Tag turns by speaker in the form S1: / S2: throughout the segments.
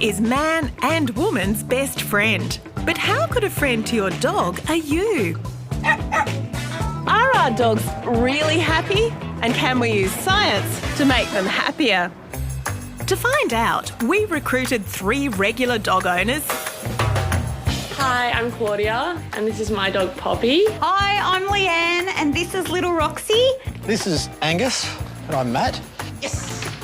S1: is man and woman's best friend. But how good a friend to your dog are you? Are our dogs really happy? And can we use science to make them happier? To find out, we recruited 3 regular dog owners.
S2: Hi, I'm Claudia, and this is my dog Poppy.
S3: Hi, I'm Leanne, and this is little Roxy.
S4: This is Angus, and I'm Matt.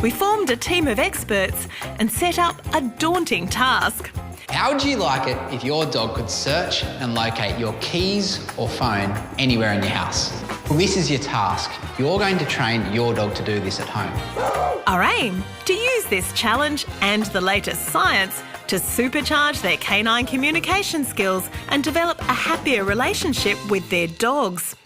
S1: We formed a team of experts and set up a daunting task.
S5: How would you like it if your dog could search and locate your keys or phone anywhere in your house? Well, this is your task. You're going to train your dog to do this at home.
S1: Our aim? To use this challenge and the latest science to supercharge their canine communication skills and develop a happier relationship with their dogs.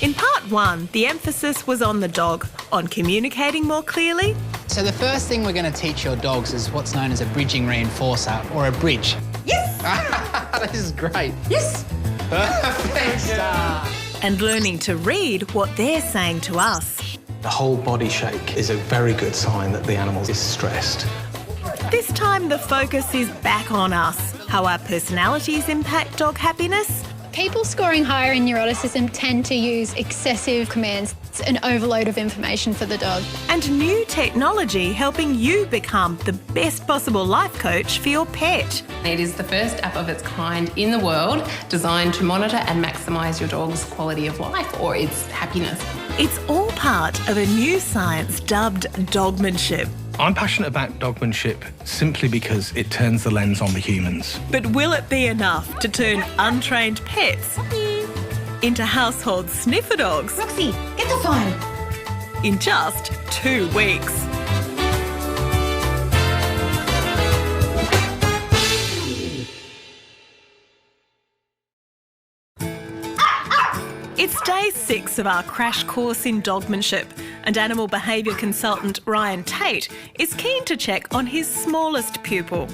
S1: In part 1, the emphasis was on the dog, on communicating more clearly.
S5: So the first thing we're going to teach your dogs is what's known as a bridging reinforcer, or a bridge.
S3: Yes!
S5: This is great.
S3: Yes!
S5: Perfect.
S1: And learning to read what they're saying to us.
S4: The whole body shake is a very good sign that the animal is stressed.
S1: This time the focus is back on us, how our personalities impact dog happiness.
S6: People scoring higher in neuroticism tend to use excessive commands. It's an overload of information for the dog.
S1: And new technology helping you become the best possible life coach for your pet.
S7: It is the first app of its kind in the world designed to monitor and maximise your dog's quality of life or its happiness.
S1: It's all part of a new science dubbed dogmanship.
S4: I'm passionate about dogmanship simply because it turns the lens on the humans.
S1: But will it be enough to turn untrained pets into household sniffer dogs
S3: Roxy, get the phone.
S1: in just 2 weeks? It's day 6 of our crash course in dogmanship, and animal behaviour consultant Ryan Tate is keen to check on his smallest pupil.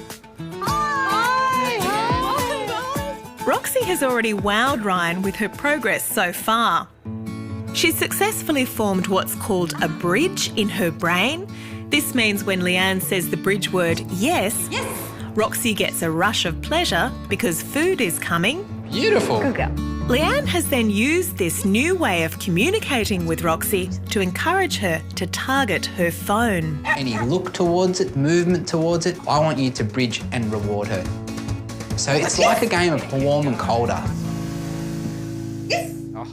S1: Roxy has already wowed Ryan with her progress so far. She's successfully formed what's called a bridge in her brain. This means when Leanne says the bridge word yes, Roxy gets a rush of pleasure because food is coming.
S5: Beautiful.
S3: Good girl.
S1: Leanne has then used this new way of communicating with Roxy to encourage her to target her phone.
S5: Any look towards it, movement towards it, I want you to bridge and reward her. So it's like a game of warm and colder.
S3: Yes.
S5: Oh.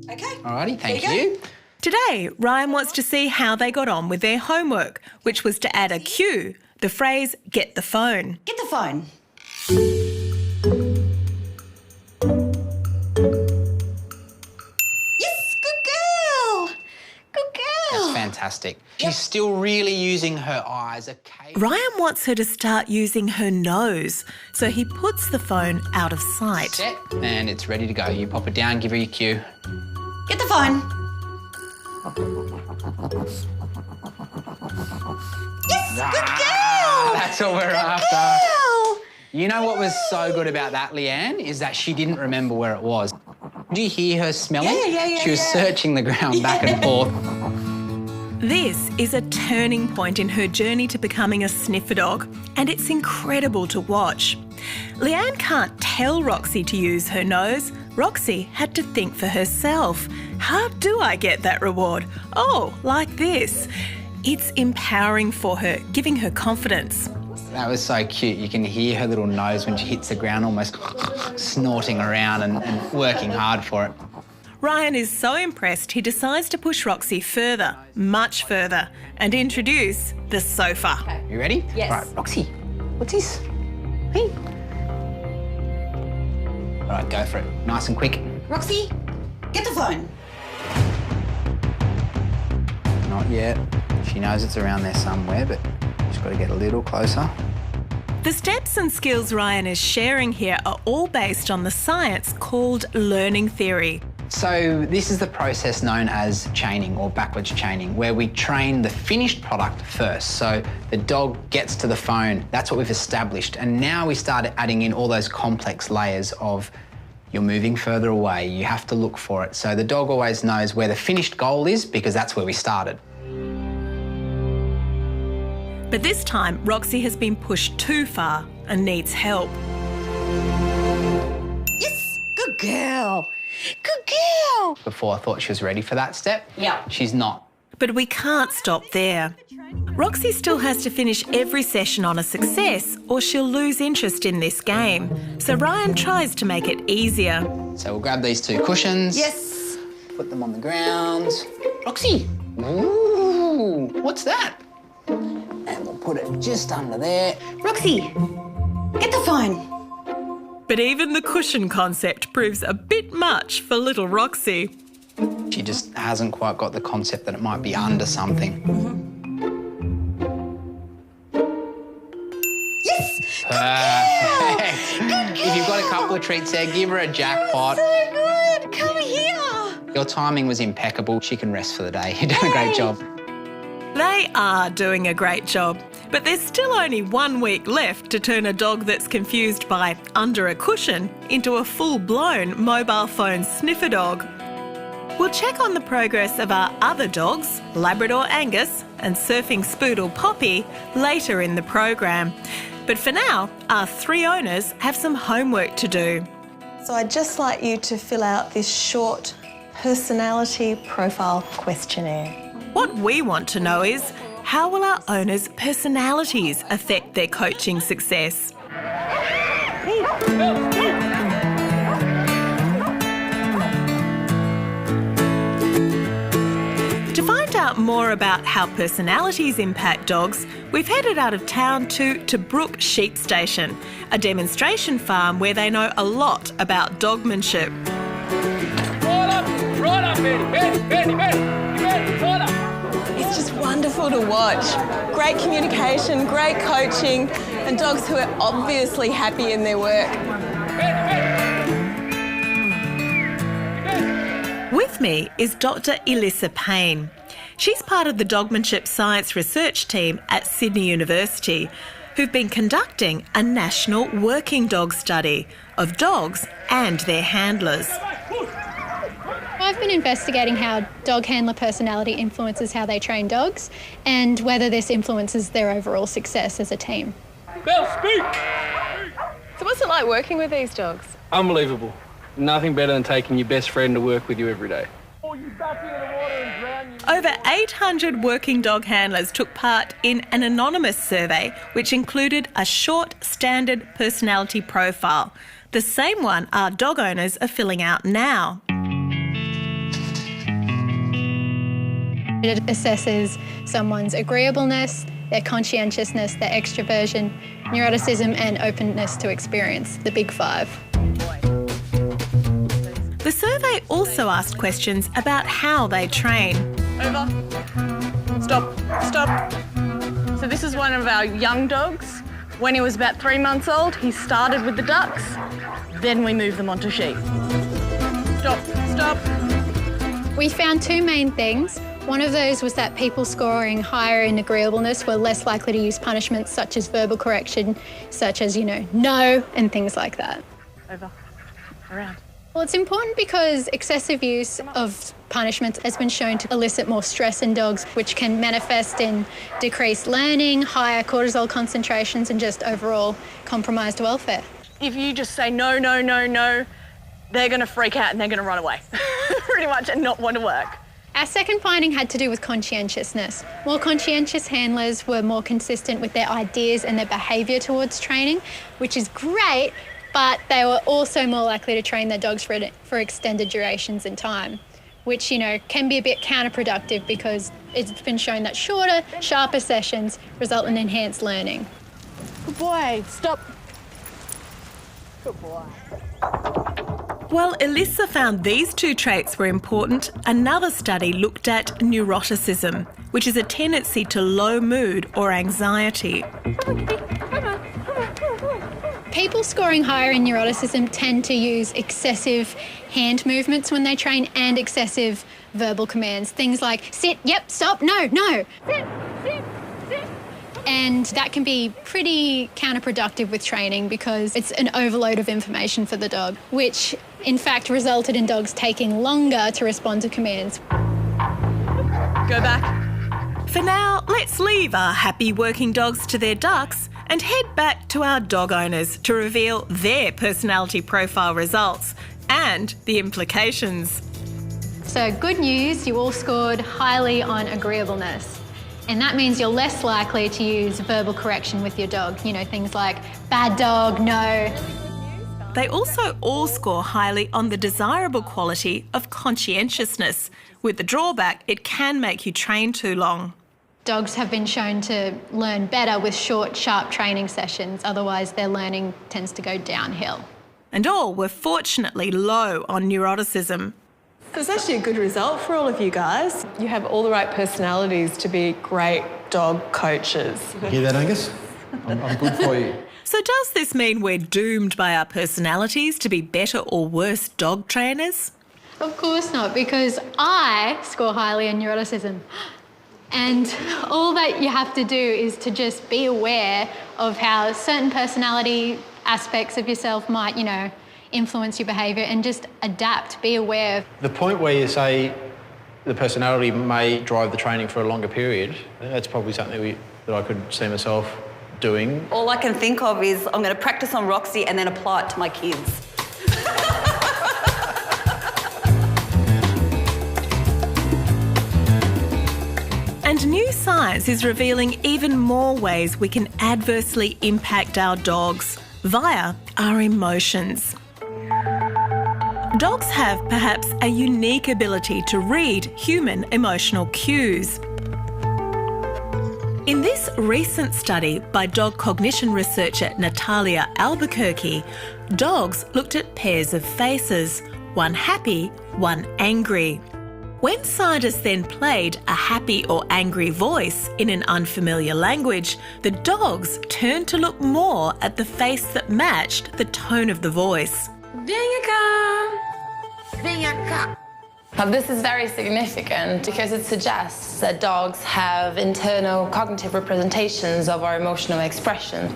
S3: Okay.
S5: Alrighty, thank
S3: There you
S5: you.
S1: Today, Ryan wants to see how they got on with their homework, which was to add a cue, the phrase, get the phone.
S3: Get the phone. Yes, good girl. Good girl.
S5: That's fantastic. She's still really using her eyes. Okay.
S1: Ryan wants her to start using her nose, so he puts the phone out of sight.
S5: Set, and it's ready to go. You pop it down, give her your cue.
S3: Get the phone. Yes, good girl.
S5: That's what we're after.
S3: Girl.
S5: You know what was so good about that, Leanne, is that she didn't remember where it was. Did you hear her smelling?
S3: Yeah,
S5: She was searching the ground back and forth.
S1: This is a turning point in her journey to becoming a sniffer dog, and it's incredible to watch. Leanne can't tell Roxy to use her nose. Roxy had to think for herself. How do I get that reward? Oh, like this. It's empowering for her, giving her confidence.
S5: That was so cute. You can hear her little nose when she hits the ground, almost snorting around and working hard for it.
S1: Ryan is so impressed he decides to push Roxy further, much further, and introduce the sofa.
S5: You ready?
S3: Yes.
S5: Right, Roxy, what's this? Hey. All right, go for it. Nice and quick.
S3: Roxy, get the phone.
S5: Not yet. She knows it's around there somewhere, but she's got to get a little closer.
S1: The steps and skills Ryan is sharing here are all based on the science called learning theory.
S5: So this is the process known as chaining or backwards chaining, where we train the finished product first. So the dog gets to the phone, that's what we've established. And now we start adding in all those complex layers of you're moving further away, you have to look for it. So the dog always knows where the finished goal is because that's where we started.
S1: But this time, Roxy has been pushed too far and needs help.
S3: Yes, good girl. Good girl.
S5: Before I thought she was ready for that step.
S3: Yeah.
S5: She's not.
S1: But we can't stop there. Roxy still has to finish every session on a success or she'll lose interest in this game. So Ryan tries to make it easier.
S5: So we'll grab these two cushions.
S3: Yes.
S5: Put them on the ground. Roxy. Ooh, what's that? And we'll put it just under there.
S3: Roxy, get the phone.
S1: But even the cushion concept proves a bit much for little Roxy.
S5: She just hasn't quite got the concept that it might be under something.
S3: Yes.
S5: Perfect. If you've got a couple of treats there, give her a jackpot.
S3: So good. Come here.
S5: Your timing was impeccable. She can rest for the day. You've done a great job.
S1: They are doing a great job, but there's still only 1 week left to turn a dog that's confused by under a cushion into a full-blown mobile phone sniffer dog. We'll check on the progress of our other dogs, Labrador Angus and Surfing Spoodle Poppy, later in the program. But for now, our 3 owners have some homework to do.
S8: So I'd just like you to fill out this short personality profile questionnaire.
S1: What we want to know is, how will our owners' personalities affect their coaching success? To find out more about how personalities impact dogs, we've headed out of town to Brook Sheep Station, a demonstration farm where they know a lot about dogmanship.
S9: Right up, Betty, right up.
S8: It's just wonderful to watch. Great communication, great coaching, and dogs who are obviously happy in their work.
S1: With me is Dr. Elissa Payne. She's part of the Dogmanship Science Research Team at Sydney University, who've been conducting a national working dog study of dogs and their handlers.
S6: I've been investigating how dog handler personality influences how they train dogs and whether this influences their overall success as a team.
S9: Bell, speak!
S8: So what's it like working with these dogs?
S9: Unbelievable. Nothing better than taking your best friend to work with you every day.
S1: Over 800 working dog handlers took part in an anonymous survey which included a short standard personality profile, the same one our dog owners are filling out now.
S6: It assesses someone's agreeableness, their conscientiousness, their extroversion, neuroticism and openness to experience, the big 5.
S1: The survey also asked questions about how they train.
S2: Over. Stop. Stop. So this is one of our young dogs. When he was about 3 months old, he started with the ducks. Then we moved them onto sheep. Stop. Stop.
S6: We found 2 main things. One of those was that people scoring higher in agreeableness were less likely to use punishments such as verbal correction, such as, no, and things like that.
S2: Over. Around.
S6: Well, it's important because excessive use of punishments has been shown to elicit more stress in dogs, which can manifest in decreased learning, higher cortisol concentrations, and just overall compromised welfare.
S2: If you just say no, no, no, no, they're going to freak out and they're going to run away, pretty much, and not want to work.
S6: Our second finding had to do with conscientiousness. More conscientious handlers were more consistent with their ideas and their behaviour towards training, which is great, but they were also more likely to train their dogs for extended durations in time, which, can be a bit counterproductive because it's been shown that shorter, sharper sessions result in enhanced learning.
S2: Good boy. Stop. Good boy.
S1: While Elissa found these 2 traits were important, another study looked at neuroticism, which is a tendency to low mood or anxiety.
S6: People scoring higher in neuroticism tend to use excessive hand movements when they train and excessive verbal commands. Things like sit, yep, stop, no, no. Sit, sit, sit. And that can be pretty counterproductive with training because it's an overload of information for the dog, which in fact resulted in dogs taking longer to respond to commands.
S2: Go back.
S1: For now, let's leave our happy working dogs to their ducks and head back to our dog owners to reveal their personality profile results and the implications.
S6: So good news, you all scored highly on agreeableness. And that means you're less likely to use verbal correction with your dog. You know, things like bad dog, no.
S1: They also all score highly on the desirable quality of conscientiousness. With the drawback, it can make you train too long.
S6: Dogs have been shown to learn better with short, sharp training sessions. Otherwise, their learning tends to go downhill.
S1: And all were fortunately low on neuroticism.
S8: It's actually a good result for all of you guys. You have all the right personalities to be great dog coaches.
S10: Hear that, Angus? I'm good for you.
S1: So does this mean we're doomed by our personalities to be better or worse dog trainers?
S6: Of course not, because I score highly in neuroticism. And all that you have to do is to just be aware of how certain personality aspects of yourself might, influence your behaviour, and just adapt, be aware.
S10: The point where you say the personality may drive the training for a longer period, I think that's probably something that I could see myself doing.
S3: All I can think of is I'm going to practice on Roxy and then apply it to my kids.
S1: And new science is revealing even more ways we can adversely impact our dogs via our emotions. Dogs have perhaps a unique ability to read human emotional cues. In this recent study by dog cognition researcher Natalia Albuquerque, dogs looked at pairs of faces, one happy, one angry. When scientists then played a happy or angry voice in an unfamiliar language, the dogs turned to look more at the face that matched the tone of the voice.
S7: This is very significant because it suggests that dogs have internal cognitive representations of our emotional expression.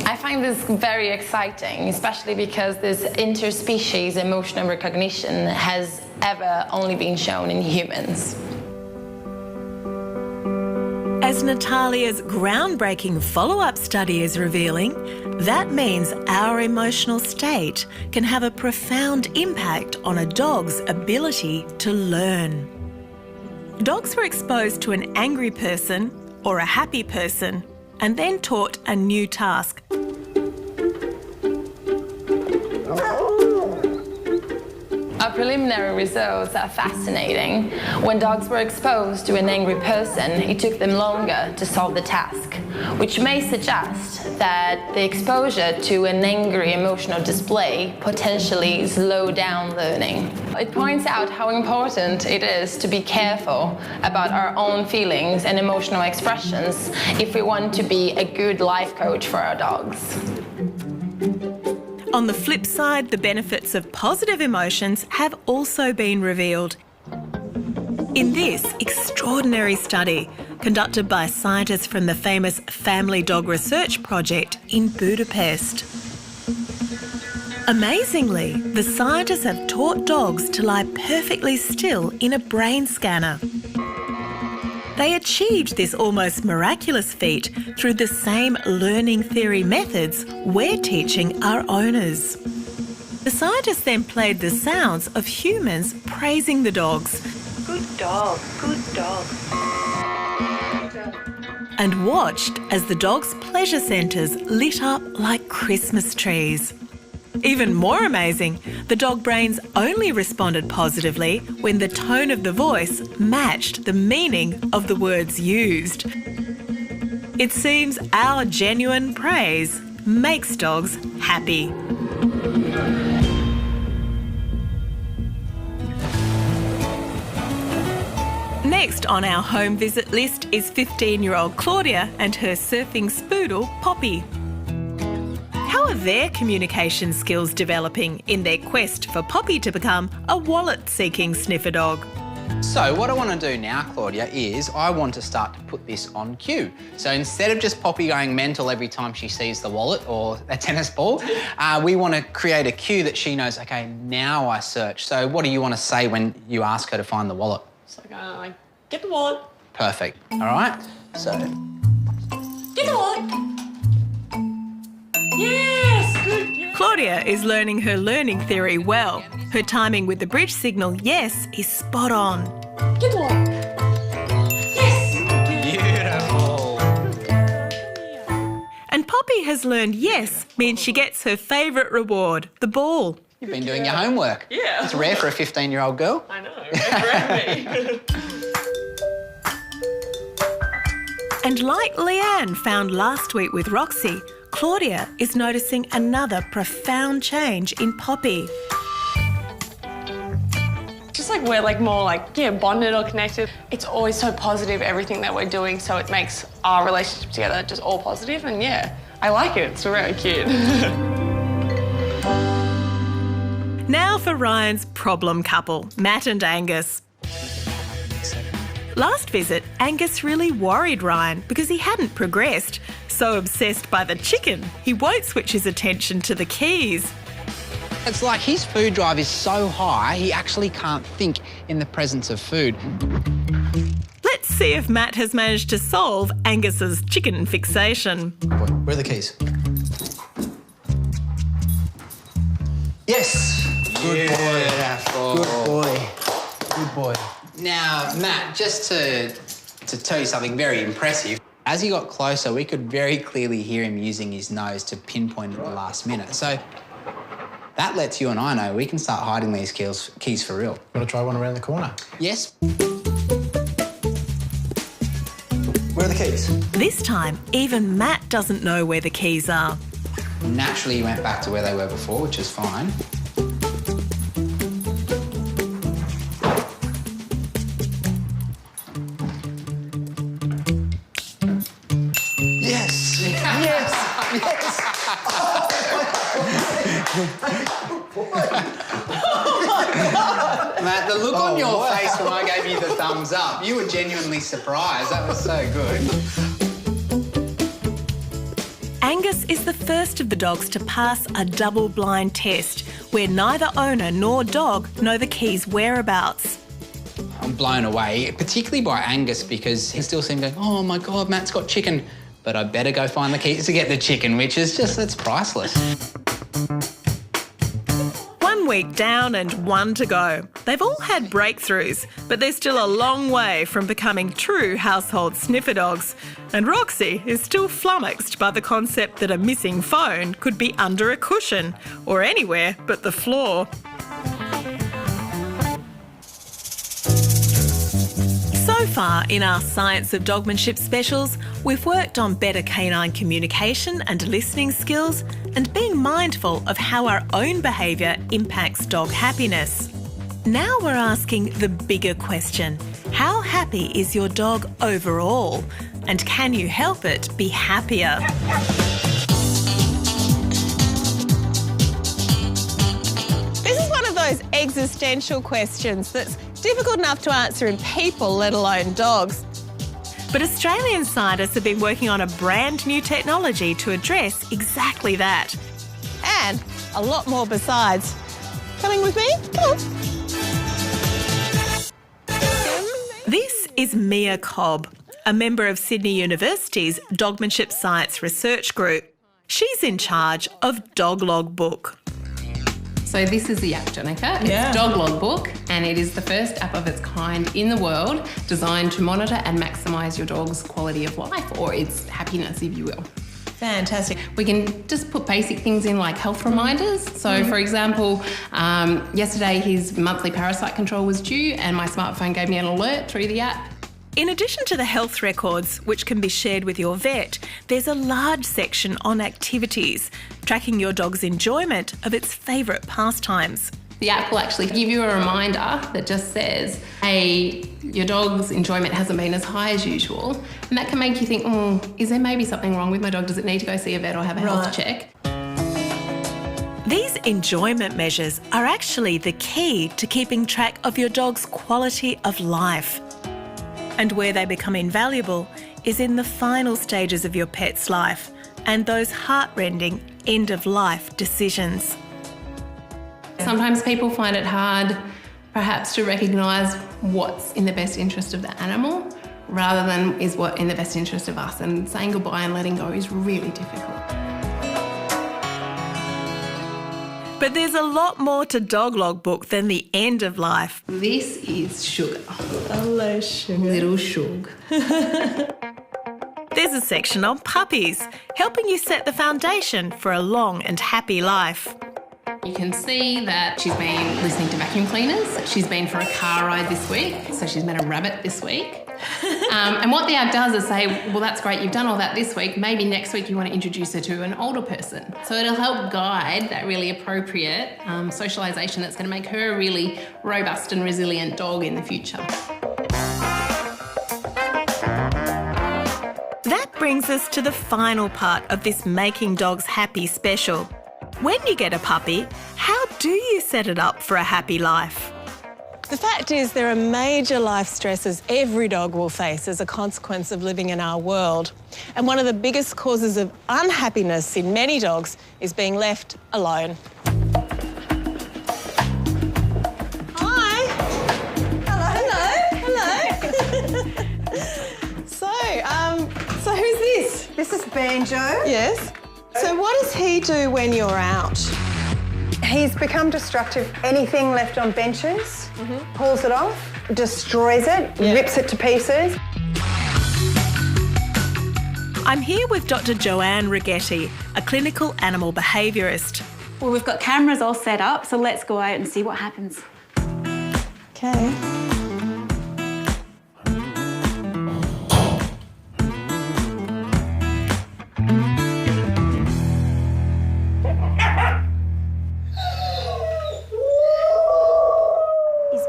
S7: I find this very exciting, especially because this interspecies emotional recognition has ever only been shown in humans.
S1: As Natalia's groundbreaking follow-up study is revealing, that means our emotional state can have a profound impact on a dog's ability to learn. Dogs were exposed to an angry person or a happy person and then taught a new task.
S7: Our preliminary results are fascinating. When dogs were exposed to an angry person, it took them longer to solve the task, which may suggest that the exposure to an angry emotional display potentially slowed down learning. It points out how important it is to be careful about our own feelings and emotional expressions if we want to be a good life coach for our dogs.
S1: On the flip side, the benefits of positive emotions have also been revealed. In this extraordinary study, conducted by scientists from the famous Family Dog Research Project in Budapest. Amazingly, the scientists have taught dogs to lie perfectly still in a brain scanner. They achieved this almost miraculous feat through the same learning theory methods we're teaching our owners. The scientists then played the sounds of humans praising the dogs.
S3: Good dog, good dog.
S1: And watched as the dogs' pleasure centres lit up like Christmas trees. Even more amazing, the dog brains only responded positively when the tone of the voice matched the meaning of the words used. It seems our genuine praise makes dogs happy. Next on our home visit list is 15-year-old Claudia and her surfing spoodle, Poppy. How are their communication skills developing in their quest for Poppy to become a wallet-seeking sniffer dog?
S5: So what I want to do now, Claudia, is I want to start to put this on cue. So instead of just Poppy going mental every time she sees the wallet or a tennis ball, we want to create a cue that she knows, OK, now I search. So what do you want to say when you ask her to find the wallet?
S8: It's like, get the wallet,
S5: Perfect. All right? So,
S8: Good on. Yes, good.
S1: Claudia is learning her learning theory well. Her timing with the bridge signal yes is spot on.
S8: Good one.
S5: beautiful.
S1: And Poppy has learned yes means she gets her favourite reward, the ball.
S5: You've been doing your homework.
S8: Yeah.
S5: It's rare for a 15-year-old girl.
S8: I know, it's
S1: And like Leanne found last week with Roxy, Claudia is noticing another profound change in Poppy.
S2: Just like we're more bonded or connected. It's always so positive, everything that we're doing, so it makes our relationship together just all positive, and yeah, I like it. It's very cute.
S1: Now for Ryan's problem couple, Matt and Angus. Last visit, Angus really worried Ryan because he hadn't progressed. So obsessed by the chicken, he won't switch his attention to the keys.
S5: It's like his food drive is so high, he actually can't think in the presence of food.
S1: Let's see if Matt has managed to solve Angus's chicken fixation.
S10: Where are the keys? Yes! Good boy. Good boy. Good boy.
S5: Now, Matt, just to tell you something very impressive, as he got closer, we could very clearly hear him using his nose to pinpoint at the last minute. So that lets you and I know we can start hiding these keys for real.
S10: Want to try one around the corner?
S5: Yes?
S10: Where are the keys?
S1: This time, even Matt doesn't know where the keys are.
S5: Naturally, he went back to where they were before, which is fine.
S10: Yes! Yes! Yes!
S5: Matt, the look on your face when I gave you the thumbs up, you were genuinely surprised. That was so good.
S1: Angus is the first of the dogs to pass a double-blind test where neither owner nor dog know the key's whereabouts.
S5: I'm blown away, particularly by Angus, because he still seemed going, oh my God, Matt's got chicken, but I better go find the keys to get the chicken, which is just, it's priceless.
S1: 1 week down and 1 to go. They've all had breakthroughs, but they're still a long way from becoming true household sniffer dogs. And Roxy is still flummoxed by the concept that a missing phone could be under a cushion or anywhere but the floor. So far in our Science of Dogmanship specials, we've worked on better canine communication and listening skills and being mindful of how our own behaviour impacts dog happiness. Now we're asking the bigger question: how happy is your dog overall? And can you help it be happier?
S8: This is one of those existential questions that's difficult enough to answer in people, let alone dogs.
S1: But Australian scientists have been working on a brand new technology to address exactly that.
S8: And a lot more besides. Coming with me? Come on.
S1: This is Mia Cobb, a member of Sydney University's Dogmanship Science Research Group. She's in charge of Dog Logbook.
S11: So this is the app, Jonica.
S8: Yeah.
S11: It's Dog Logbook, and it is the first app of its kind in the world designed to monitor and maximise your dog's quality of life, or its happiness, if you will.
S8: Fantastic.
S11: We can just put basic things in like health reminders. So for example, yesterday his monthly parasite control was due and my smartphone gave me an alert through the app.
S1: In addition to the health records, which can be shared with your vet, there's a large section on activities, tracking your dog's enjoyment of its favourite pastimes.
S11: The app will actually give you a reminder that just says, hey, your dog's enjoyment hasn't been as high as usual. And that can make you think, is there maybe something wrong with my dog? Does it need to go see a vet or have a health check?
S1: These enjoyment measures are actually the key to keeping track of your dog's quality of life. And where they become invaluable is in the final stages of your pet's life and those heart-rending end-of-life decisions.
S11: Sometimes people find it hard perhaps to recognise what's in the best interest of the animal rather than is what in the best interest of us, and saying goodbye and letting go is really difficult.
S1: But there's a lot more to Dog Logbook than the end of life.
S11: This is Sugar.
S8: Hello, Sugar.
S11: Little Shug.
S1: There's a section on puppies, helping you set the foundation for a long and happy life.
S11: You can see that she's been listening to vacuum cleaners. She's been for a car ride this week, so she's met a rabbit this week. And what the app does is say, well, that's great, you've done all that this week, maybe next week you want to introduce her to an older person. So it'll help guide that really appropriate socialisation that's going to make her a really robust and resilient dog in the future.
S1: That brings us to the final part of this Making Dogs Happy special. When you get a puppy, how do you set it up for a happy life?
S8: The fact is there are major life stresses every dog will face as a consequence of living in our world. And one of the biggest causes of unhappiness in many dogs is being left alone. Hi. Hello. So who's this?
S3: This is Banjo.
S8: Yes. So what does he do when you're out?
S3: He's become destructive. Anything left on benches, pulls it off, destroys it, rips it to pieces.
S1: I'm here with Dr. Joanne Righetti, a clinical animal behaviourist.
S12: Well, we've got cameras all set up, so let's go out and see what happens.
S8: Okay.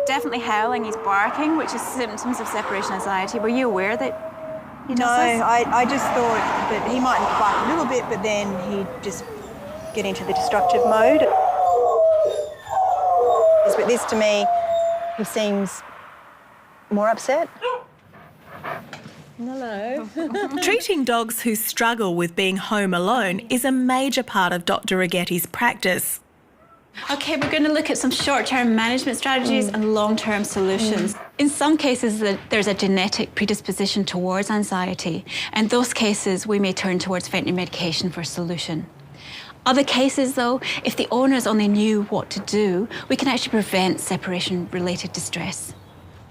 S12: Definitely howling, he's barking, which is symptoms of separation anxiety. Were you aware that he does
S3: No,
S12: this?
S3: I just thought that he might bark a little bit, but then he'd just get into the destructive mode. But this, to me, he seems more upset.
S8: Hello.
S1: Treating dogs who struggle with being home alone is a major part of Dr. Righetti's practice.
S12: Okay, we're going to look at some short-term management strategies and long-term solutions. In some cases, there's a genetic predisposition towards anxiety, and those cases we may turn towards veterinary medication for a solution. Other cases, though, if the owners only knew what to do, we can actually prevent separation-related distress.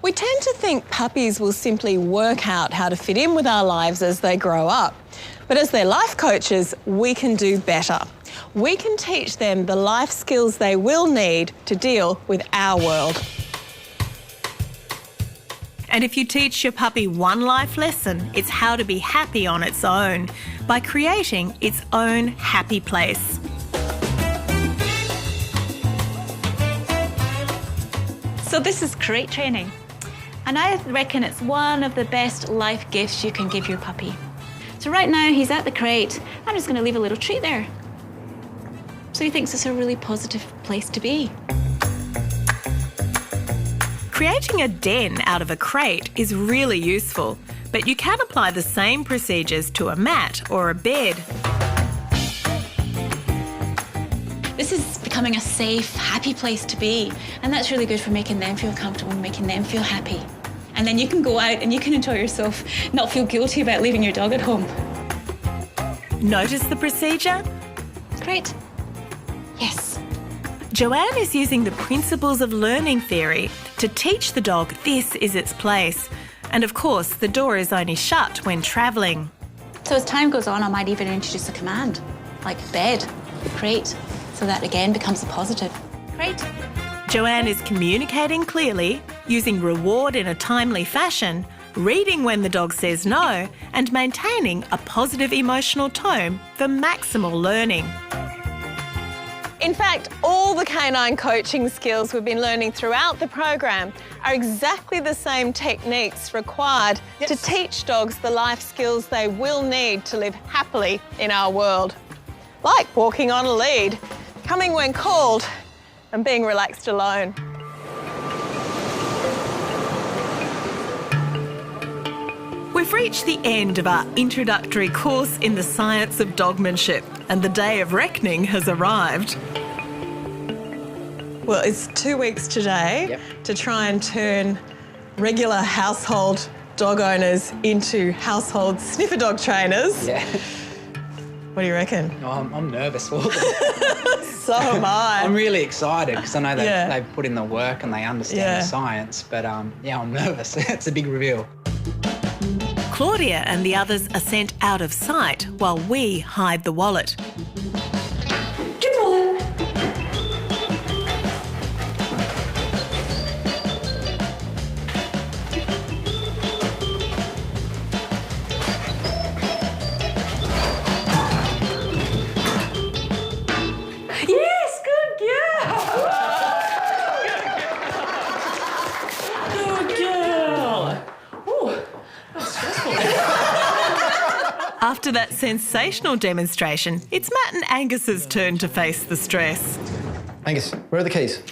S8: We tend to think puppies will simply work out how to fit in with our lives as they grow up. But as their life coaches, we can do better. We can teach them the life skills they will need to deal with our world.
S1: And if you teach your puppy one life lesson, it's how to be happy on its own by creating its own happy place.
S12: So this is crate training, and I reckon it's one of the best life gifts you can give your puppy. So right now he's at the crate, I'm just going to leave a little treat there. So he thinks it's a really positive place to be.
S1: Creating a den out of a crate is really useful, but you can apply the same procedures to a mat or a bed.
S12: This is becoming a safe, happy place to be, and that's really good for making them feel comfortable and making them feel happy. And then you can go out and you can enjoy yourself, not feel guilty about leaving your dog at home.
S1: Notice the procedure?
S12: Great. Yes.
S1: Joanne is using the principles of learning theory to teach the dog this is its place. And of course, the door is only shut when travelling.
S12: So as time goes on, I might even introduce a command, like bed, crate, so that again becomes a positive. Great.
S1: Joanne is communicating clearly, using reward in a timely fashion, reading when the dog says no, and maintaining a positive emotional tone for maximal learning.
S8: In fact, all the canine coaching skills we've been learning throughout the program are exactly the same techniques required to teach dogs the life skills they will need to live happily in our world. Like walking on a lead, coming when called, and being relaxed alone.
S1: We've reached the end of our introductory course in the science of dogmanship, and the day of reckoning has arrived.
S8: Well, it's 2 weeks today to try and turn regular household dog owners into household sniffer dog trainers.
S5: Yeah.
S8: What do you reckon?
S5: No, I'm nervous for them.
S8: So am I.
S5: I'm really excited because I know they've put in the work and they understand the science, but yeah, I'm nervous. It's a big reveal.
S1: Claudia and the others are sent out of sight while we hide the wallet.
S13: Good wallet. Yes, good girl. Good girl. Ooh, that's stressful.
S1: After that sensational demonstration, it's Matt and Angus's turn to face the stress.
S10: Angus, where are the keys?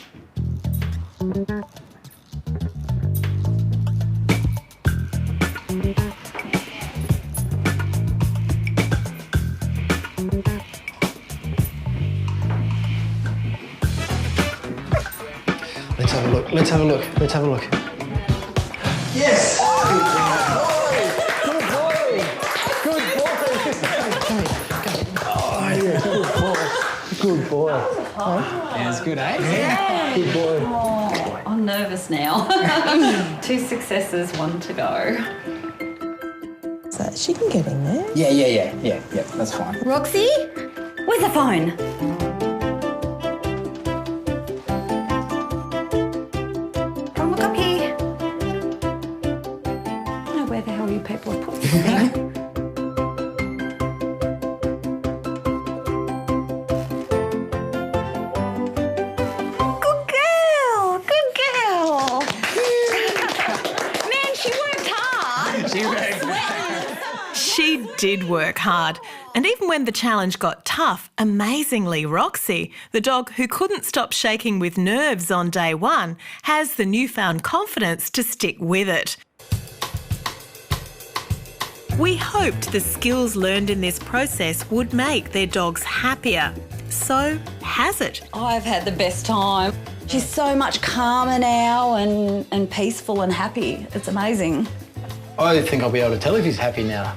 S10: Let's have a look. Let's have a look. Let's have a look. Yes! Good boy! Good boy! Oh, yeah, good boy.
S5: Yeah, it's good, eh?
S13: Yeah.
S10: Good boy.
S13: Oh, I'm nervous now. 2 successes, 1 to go.
S8: So she can get in there.
S5: Yeah, that's fine.
S13: Roxy, where's the phone? Come look up here. I don't know where the hell you people have put this thing. Good girl, good girl. Man, she worked hard.
S1: She did work hard. And even when the challenge got tough, amazingly, Roxy, the dog who couldn't stop shaking with nerves on day 1, has the newfound confidence to stick with it. We hoped the skills learned in this process would make their dogs happier. So, has it?
S13: I've had the best time. She's so much calmer now and peaceful and happy. It's amazing.
S10: I think I'll be able to tell if he's happy now.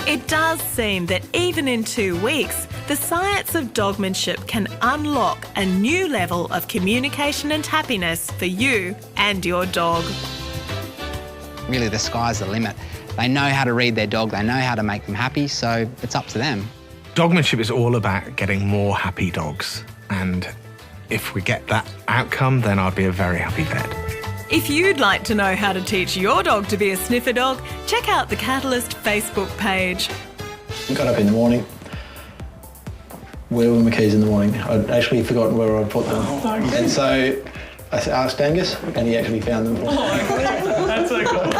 S1: It does seem that even in 2 weeks, the science of dogmanship can unlock a new level of communication and happiness for you and your dog.
S5: Really, the sky's the limit. They know how to read their dog, they know how to make them happy, so it's up to them.
S4: Dogmanship is all about getting more happy dogs. And if we get that outcome, then I'd be a very happy vet.
S1: If you'd like to know how to teach your dog to be a sniffer dog, check out the Catalyst Facebook page.
S10: I got up in the morning. Where were my keys in the morning? I'd actually forgotten where I'd put them. And so I asked Angus, and he actually found them.
S9: That's so cool.